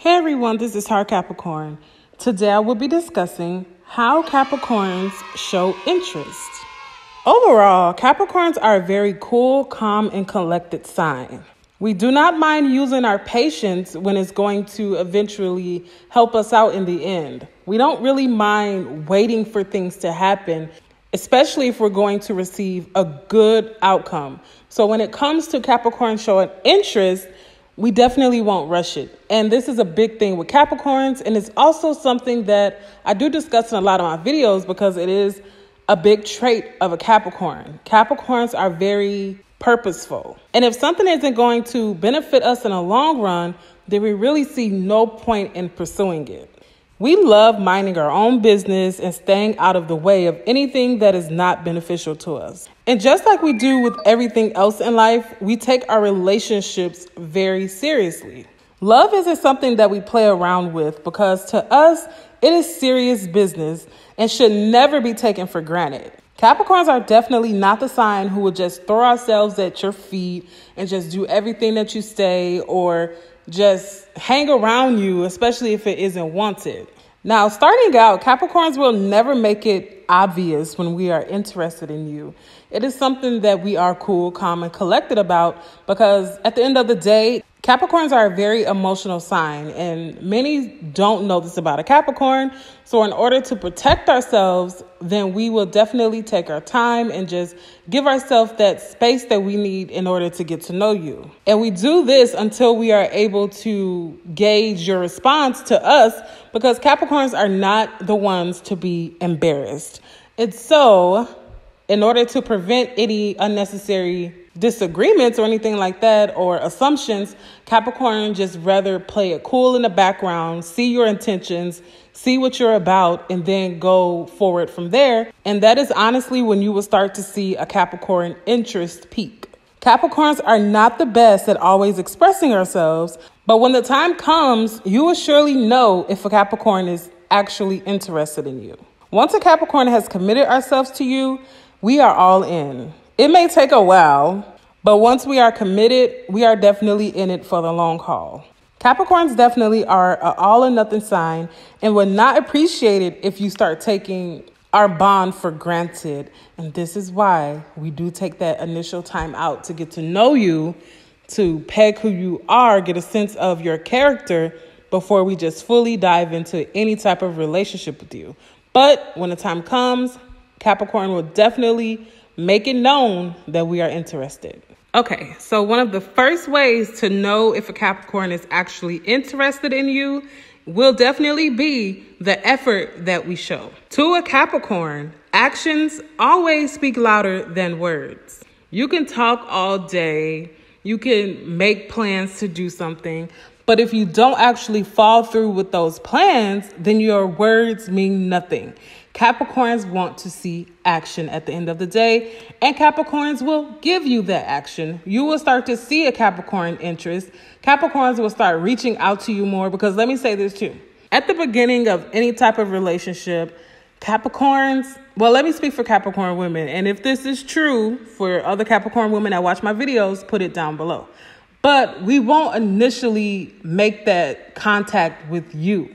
Hey everyone, this is Heart Capricorn. Today I will be discussing how Capricorns show interest. Overall, Capricorns are a very cool, calm, and collected sign. We do not mind using our patience when it's going to eventually help us out in the end. We don't really mind waiting for things to happen, especially if we're going to receive a good outcome. So when it comes to Capricorn showing interest, we definitely won't rush it. And this is a big thing with Capricorns. And it's also something that I do discuss in a lot of my videos because it is a big trait of a Capricorn. Capricorns are very purposeful. And if something isn't going to benefit us in the long run, then we really see no point in pursuing it. We love minding our own business and staying out of the way of anything that is not beneficial to us. And just like we do with everything else in life, we take our relationships very seriously. Love isn't something that we play around with because to us, it is serious business and should never be taken for granted. Capricorns are definitely not the sign who would just throw ourselves at your feet and just do everything that you say or just hang around you, especially if it isn't wanted. Now, starting out, Capricorns will never make it obvious when we are interested in you. It is something that we are cool, calm, and collected about because at the end of the day, Capricorns are a very emotional sign, and many don't know this about a Capricorn. So in order to protect ourselves, then we will definitely take our time and just give ourselves that space that we need in order to get to know you. And we do this until we are able to gauge your response to us because Capricorns are not the ones to be embarrassed. And so in order to prevent any unnecessary disagreements or anything like that or assumptions, Capricorn just rather play it cool in the background, see your intentions, see what you're about, and then go forward from there. And that is honestly when you will start to see a Capricorn interest peak. Capricorns are not the best at always expressing ourselves, but when the time comes, you will surely know if a Capricorn is actually interested in you. Once a Capricorn has committed ourselves to you, we are all in. It may take a while, but once we are committed, we are definitely in it for the long haul. Capricorns definitely are an all or nothing sign and would not appreciate it if you start taking our bond for granted. And this is why we do take that initial time out to get to know you, to peg who you are, get a sense of your character before we just fully dive into any type of relationship with you. But when the time comes, Capricorn will definitely make it known that we are interested. Okay, so one of the first ways to know if a Capricorn is actually interested in you will definitely be the effort that we show. To a Capricorn, actions always speak louder than words. You can talk all day, you can make plans to do something, but if you don't actually follow through with those plans, then your words mean nothing. Capricorns want to see action at the end of the day, and Capricorns will give you that action. You will start to see a Capricorn interest. Capricorns will start reaching out to you more because let me say this too. At the beginning of any type of relationship, Capricorns, well, let me speak for Capricorn women. And if this is true for other Capricorn women that watch my videos, put it down below. But we won't initially make that contact with you.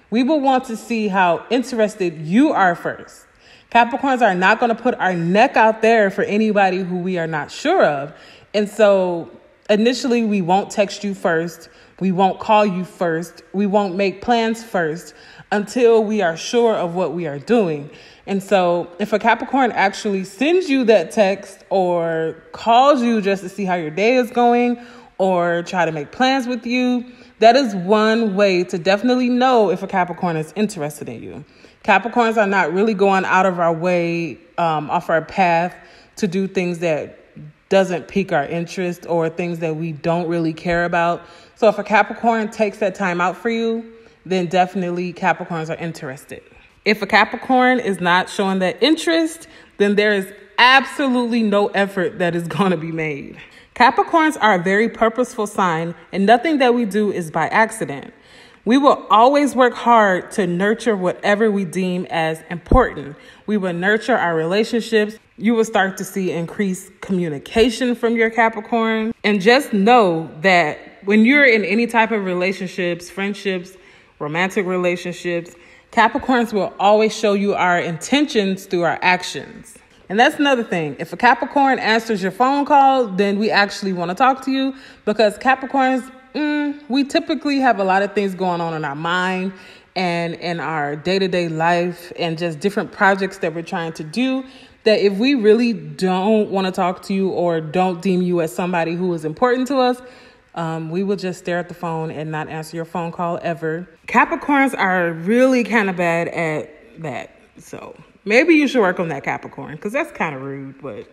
We will want to see how interested you are first. Capricorns are not going to put our neck out there for anybody who we are not sure of. And so initially, we won't text you first. We won't call you first. We won't make plans first until we are sure of what we are doing. And so if a Capricorn actually sends you that text or calls you just to see how your day is going or try to make plans with you, that is one way to definitely know if a Capricorn is interested in you. Capricorns are not really going out of our way, off our path to do things that doesn't pique our interest or things that we don't really care about. So if a Capricorn takes that time out for you, then definitely Capricorns are interested. If a Capricorn is not showing that interest, then there is absolutely no effort that is going to be made. Capricorns are a very purposeful sign, and nothing that we do is by accident. We will always work hard to nurture whatever we deem as important. We will nurture our relationships. You will start to see increased communication from your Capricorn. And just know that when you're in any type of relationships, friendships, romantic relationships, Capricorns will always show you our intentions through our actions. And that's another thing. If a Capricorn answers your phone call, then we actually want to talk to you, because Capricorns, we typically have a lot of things going on in our mind and in our day-to-day life and just different projects that we're trying to do, that if we really don't want to talk to you or don't deem you as somebody who is important to us, we will just stare at the phone and not answer your phone call ever. Capricorns are really kind of bad at that. So maybe you should work on that, Capricorn, because that's kind of rude, but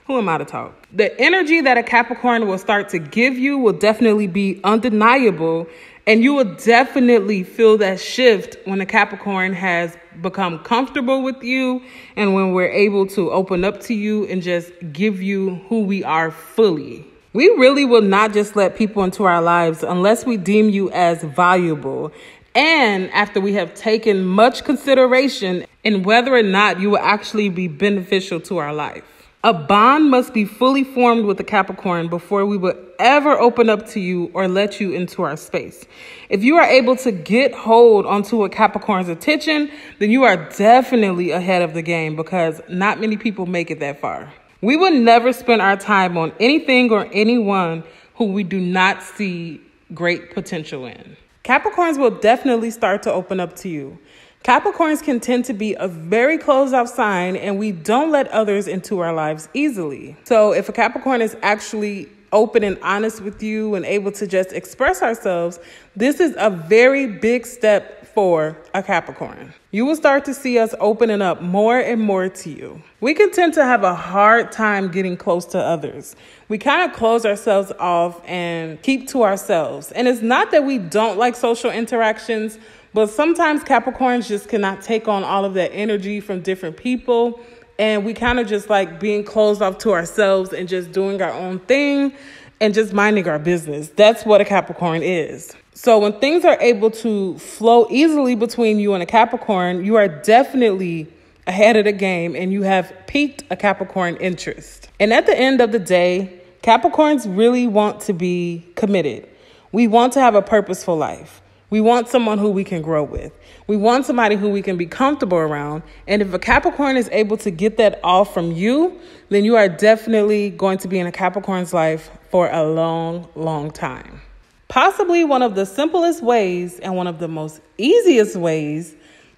who am I to talk? The energy that a Capricorn will start to give you will definitely be undeniable, and you will definitely feel that shift when a Capricorn has become comfortable with you and when we're able to open up to you and just give you who we are fully. We really will not just let people into our lives unless we deem you as valuable, and after we have taken much consideration in whether or not you will actually be beneficial to our life. A bond must be fully formed with a Capricorn before we will ever open up to you or let you into our space. If you are able to get hold onto a Capricorn's attention, then you are definitely ahead of the game, because not many people make it that far. We will never spend our time on anything or anyone who we do not see great potential in. Capricorns will definitely start to open up to you. Capricorns can tend to be a very closed off sign, and we don't let others into our lives easily. So if a Capricorn is actually open and honest with you and able to just express ourselves, this is a very big step for a Capricorn. You will start to see us opening up more and more to you. We can tend to have a hard time getting close to others. We kind of close ourselves off and keep to ourselves. And it's not that we don't like social interactions, but sometimes Capricorns just cannot take on all of that energy from different people. And we kind of just like being closed off to ourselves and just doing our own thing and just minding our business. That's what a Capricorn is. So when things are able to flow easily between you and a Capricorn, you are definitely ahead of the game and you have piqued a Capricorn interest. And at the end of the day, Capricorns really want to be committed. We want to have a purposeful life. We want someone who we can grow with. We want somebody who we can be comfortable around. And if a Capricorn is able to get that all from you, then you are definitely going to be in a Capricorn's life for a long, long time. Possibly one of the simplest ways and one of the most easiest ways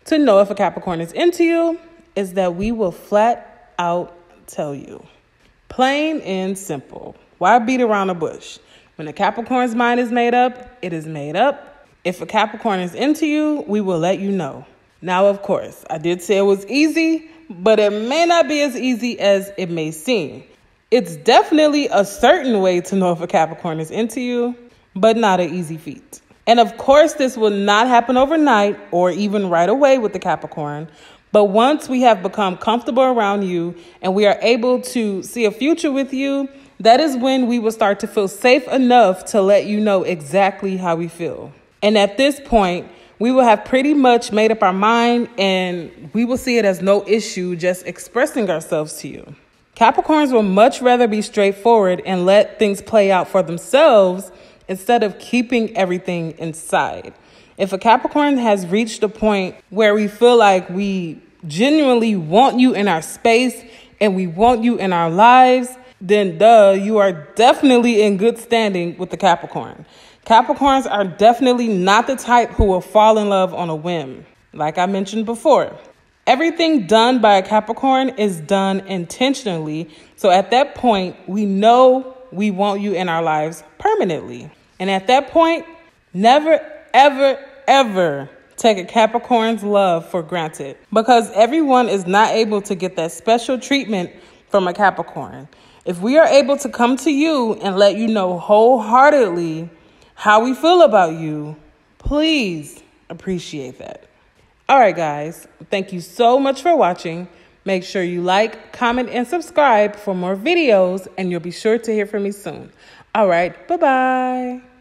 to know if a Capricorn is into you is that we will flat out tell you. Plain and simple. Why beat around the bush? When a Capricorn's mind is made up, it is made up. If a Capricorn is into you, we will let you know. Now, of course, I did say it was easy, but it may not be as easy as it may seem. It's definitely a certain way to know if a Capricorn is into you, but not an easy feat. And of course, this will not happen overnight or even right away with the Capricorn. But once we have become comfortable around you and we are able to see a future with you, that is when we will start to feel safe enough to let you know exactly how we feel. And at this point, we will have pretty much made up our mind and we will see it as no issue just expressing ourselves to you. Capricorns will much rather be straightforward and let things play out for themselves instead of keeping everything inside. If a Capricorn has reached a point where we feel like we genuinely want you in our space and we want you in our lives, then you are definitely in good standing with the Capricorn. Capricorns are definitely not the type who will fall in love on a whim. Like I mentioned before, everything done by a Capricorn is done intentionally. So at that point, we know we want you in our lives permanently. And at that point, never, ever, ever take a Capricorn's love for granted, because everyone is not able to get that special treatment from a Capricorn. If we are able to come to you and let you know wholeheartedly how we feel about you, please appreciate that. All right, guys, thank you so much for watching. Make sure you like, comment, and subscribe for more videos, and you'll be sure to hear from me soon. All right, bye-bye.